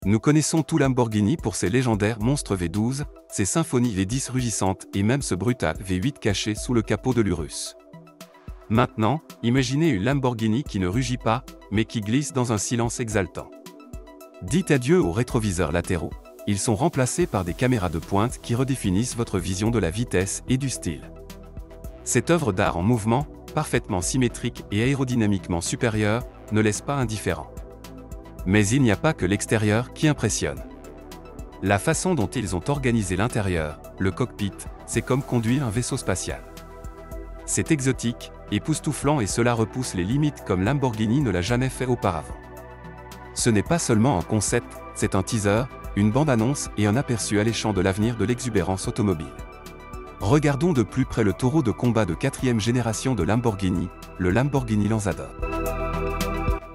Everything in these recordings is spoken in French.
Nous connaissons tout Lamborghini pour ses légendaires monstres V12, ses symphonies V10 rugissantes et même ce brutal V8 caché sous le capot de l'Urus. Maintenant, imaginez une Lamborghini qui ne rugit pas, mais qui glisse dans un silence exaltant. Dites adieu aux rétroviseurs latéraux. Ils sont remplacés par des caméras de pointe qui redéfinissent votre vision de la vitesse et du style. Cette œuvre d'art en mouvement, parfaitement symétrique et aérodynamiquement supérieure, ne laisse pas indifférent. Mais il n'y a pas que l'extérieur qui impressionne. La façon dont ils ont organisé l'intérieur, le cockpit, c'est comme conduire un vaisseau spatial. C'est exotique, époustouflant et cela repousse les limites comme Lamborghini ne l'a jamais fait auparavant. Ce n'est pas seulement un concept, c'est un teaser, une bande-annonce et un aperçu alléchant de l'avenir de l'exubérance automobile. Regardons de plus près le taureau de combat de 4e génération de Lamborghini, le Lamborghini Lanzador.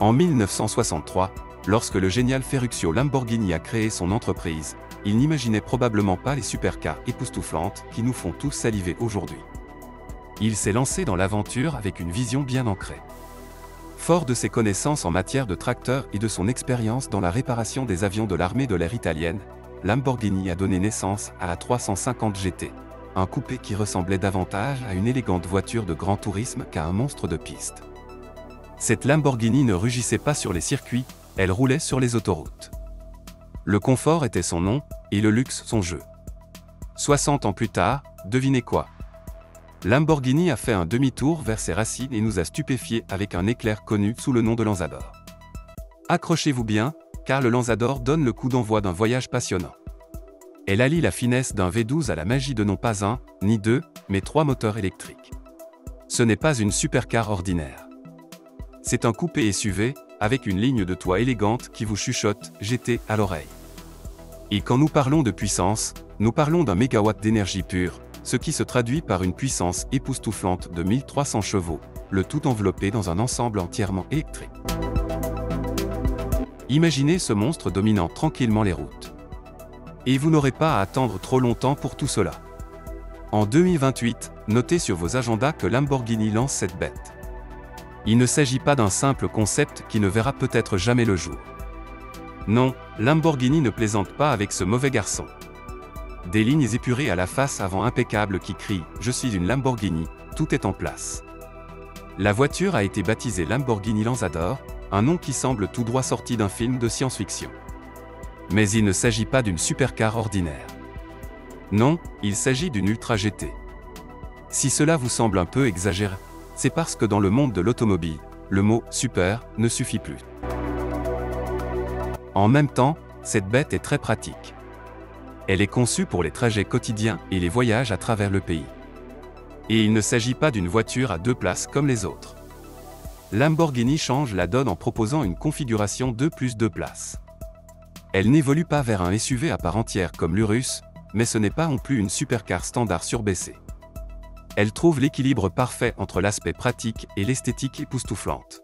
En 1963, lorsque le génial Ferruccio Lamborghini a créé son entreprise, il n'imaginait probablement pas les supercars époustouflantes qui nous font tous saliver aujourd'hui. Il s'est lancé dans l'aventure avec une vision bien ancrée. Fort de ses connaissances en matière de tracteurs et de son expérience dans la réparation des avions de l'armée de l'air italienne, Lamborghini a donné naissance à la 350 GT, un coupé qui ressemblait davantage à une élégante voiture de grand tourisme qu'à un monstre de piste. Cette Lamborghini ne rugissait pas sur les circuits, elle roulait sur les autoroutes. Le confort était son nom, et le luxe son jeu. 60 ans plus tard, devinez quoi? Lamborghini a fait un demi-tour vers ses racines et nous a stupéfiés avec un éclair connu sous le nom de Lanzador. Accrochez-vous bien, car le Lanzador donne le coup d'envoi d'un voyage passionnant. Elle allie la finesse d'un V12 à la magie de non pas un, ni deux, mais 3 moteurs électriques. Ce n'est pas une supercar ordinaire. C'est un coupé SUV, avec une ligne de toit élégante qui vous chuchote « GT » à l'oreille. Et quand nous parlons de puissance, nous parlons d'un mégawatt d'énergie pure, ce qui se traduit par une puissance époustouflante de 1300 chevaux, le tout enveloppé dans un ensemble entièrement électrique. Imaginez ce monstre dominant tranquillement les routes. Et vous n'aurez pas à attendre trop longtemps pour tout cela. En 2028, notez sur vos agendas que Lamborghini lance cette bête. Il ne s'agit pas d'un simple concept qui ne verra peut-être jamais le jour. Non, Lamborghini ne plaisante pas avec ce mauvais garçon. Des lignes épurées à la face avant impeccable qui crient « Je suis une Lamborghini », tout est en place. La voiture a été baptisée Lamborghini Lanzador, un nom qui semble tout droit sorti d'un film de science-fiction. Mais il ne s'agit pas d'une supercar ordinaire. Non, il s'agit d'une Ultra GT. Si cela vous semble un peu exagéré, c'est parce que dans le monde de l'automobile, le mot « super » ne suffit plus. En même temps, cette bête est très pratique. Elle est conçue pour les trajets quotidiens et les voyages à travers le pays. Et il ne s'agit pas d'une voiture à 2 places comme les autres. Lamborghini change la donne en proposant une configuration 2+2 places. Elle n'évolue pas vers un SUV à part entière comme l'Urus, mais ce n'est pas non plus une supercar standard surbaissée. Elle trouve l'équilibre parfait entre l'aspect pratique et l'esthétique époustouflante.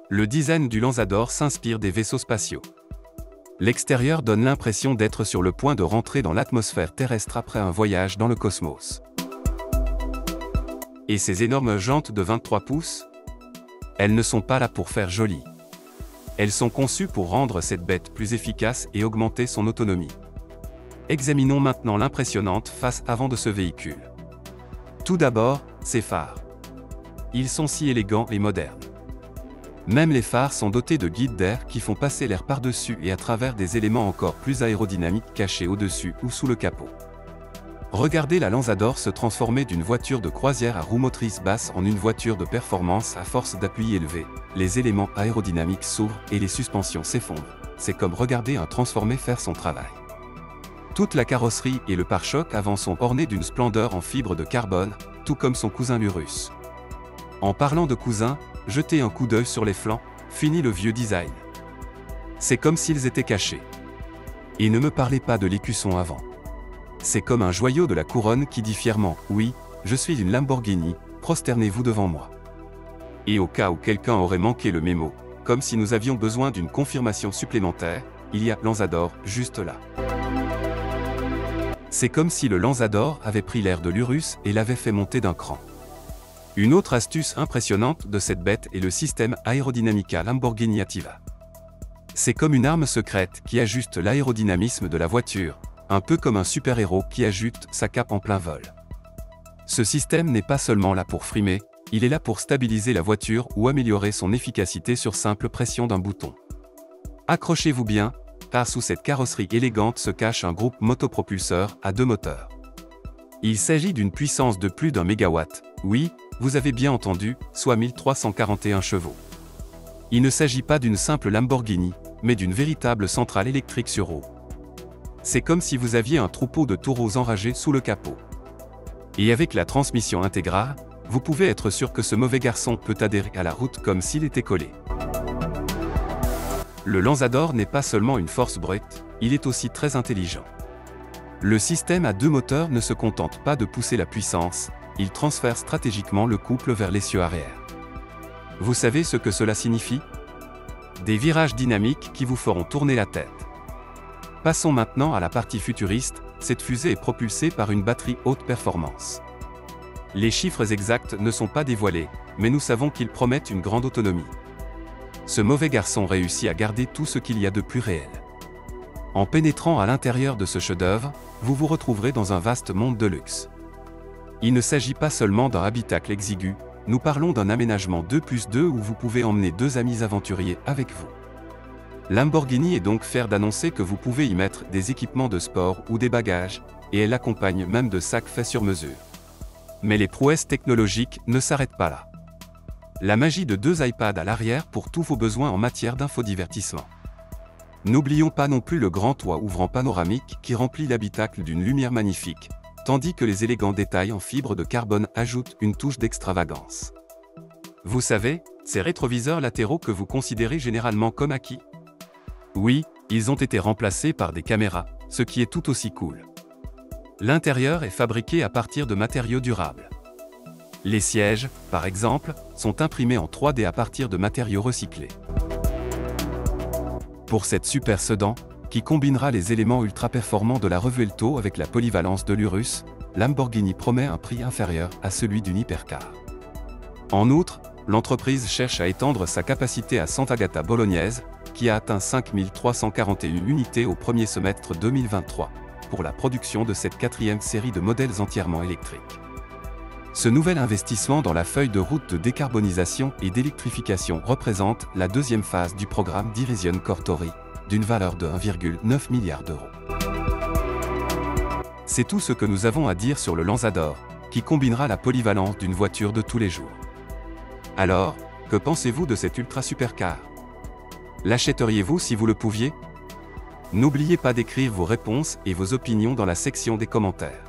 Le design du Lanzador s'inspire des vaisseaux spatiaux. L'extérieur donne l'impression d'être sur le point de rentrer dans l'atmosphère terrestre après un voyage dans le cosmos. Et ces énormes jantes de 23 pouces? Elles ne sont pas là pour faire joli. Elles sont conçues pour rendre cette bête plus efficace et augmenter son autonomie. Examinons maintenant l'impressionnante face avant de ce véhicule. Tout d'abord, ses phares. Ils sont si élégants et modernes. Même les phares sont dotés de guides d'air qui font passer l'air par-dessus et à travers des éléments encore plus aérodynamiques cachés au-dessus ou sous le capot. Regardez la Lanzador se transformer d'une voiture de croisière à roues motrices basses en une voiture de performance à force d'appui élevé. Les éléments aérodynamiques s'ouvrent et les suspensions s'effondrent. C'est comme regarder un transformé faire son travail. Toute la carrosserie et le pare-choc avant sont ornés d'une splendeur en fibre de carbone, tout comme son cousin l'Urus. En parlant de cousin, jetez un coup d'œil sur les flancs, fini le vieux design. C'est comme s'ils étaient cachés. Et ne me parlez pas de l'écusson avant. C'est comme un joyau de la couronne qui dit fièrement « Oui, je suis une Lamborghini, prosternez-vous devant moi ». Et au cas où quelqu'un aurait manqué le mémo, comme si nous avions besoin d'une confirmation supplémentaire, il y a Lanzador juste là. C'est comme si le Lanzador avait pris l'air de l'Urus et l'avait fait monter d'un cran. Une autre astuce impressionnante de cette bête est le système Aerodynamica Lamborghini Attiva. C'est comme une arme secrète qui ajuste l'aérodynamisme de la voiture, un peu comme un super-héros qui ajuste sa cape en plein vol. Ce système n'est pas seulement là pour frimer, il est là pour stabiliser la voiture ou améliorer son efficacité sur simple pression d'un bouton. Accrochez-vous bien, car sous cette carrosserie élégante se cache un groupe motopropulseur à 2 moteurs. Il s'agit d'une puissance de plus d'1 MW, oui, vous avez bien entendu, soit 1341 chevaux. Il ne s'agit pas d'une simple Lamborghini, mais d'une véritable centrale électrique sur eau. C'est comme si vous aviez un troupeau de taureaux enragés sous le capot. Et avec la transmission intégrale, vous pouvez être sûr que ce mauvais garçon peut adhérer à la route comme s'il était collé. Le Lanzador n'est pas seulement une force brute, il est aussi très intelligent. Le système à 2 moteurs ne se contente pas de pousser la puissance, il transfère stratégiquement le couple vers l'essieu arrière. Vous savez ce que cela signifie? Des virages dynamiques qui vous feront tourner la tête. Passons maintenant à la partie futuriste, cette fusée est propulsée par une batterie haute performance. Les chiffres exacts ne sont pas dévoilés, mais nous savons qu'ils promettent une grande autonomie. Ce mauvais garçon réussit à garder tout ce qu'il y a de plus réel. En pénétrant à l'intérieur de ce chef-d'œuvre, vous vous retrouverez dans un vaste monde de luxe. Il ne s'agit pas seulement d'un habitacle exigu, nous parlons d'un aménagement 2+2 où vous pouvez emmener 2 amis aventuriers avec vous. Lamborghini est donc fière d'annoncer que vous pouvez y mettre des équipements de sport ou des bagages, et elle accompagne même de sacs faits sur mesure. Mais les prouesses technologiques ne s'arrêtent pas là. La magie de 2 iPads à l'arrière pour tous vos besoins en matière d'infodivertissement. N'oublions pas non plus le grand toit ouvrant panoramique qui remplit l'habitacle d'une lumière magnifique, tandis que les élégants détails en fibre de carbone ajoutent une touche d'extravagance. Vous savez, ces rétroviseurs latéraux que vous considérez généralement comme acquis? Oui, ils ont été remplacés par des caméras, ce qui est tout aussi cool. L'intérieur est fabriqué à partir de matériaux durables. Les sièges, par exemple, sont imprimés en 3D à partir de matériaux recyclés. Pour cette super sedan, qui combinera les éléments ultra-performants de la Revuelto avec la polyvalence de l'Urus, Lamborghini promet un prix inférieur à celui d'une hypercar. En outre, l'entreprise cherche à étendre sa capacité à Sant'Agata Bolognaise, qui a atteint 5341 unités au premier semestre 2023, pour la production de cette 4e série de modèles entièrement électriques. Ce nouvel investissement dans la feuille de route de décarbonisation et d'électrification représente la 2e phase du programme d'Irision Cortori, d'une valeur de 1,9 milliard d'euros. C'est tout ce que nous avons à dire sur le Lanzador, qui combinera la polyvalence d'une voiture de tous les jours. Alors, que pensez-vous de cette ultra supercar? L'achèteriez-vous si vous le pouviez? N'oubliez pas d'écrire vos réponses et vos opinions dans la section des commentaires.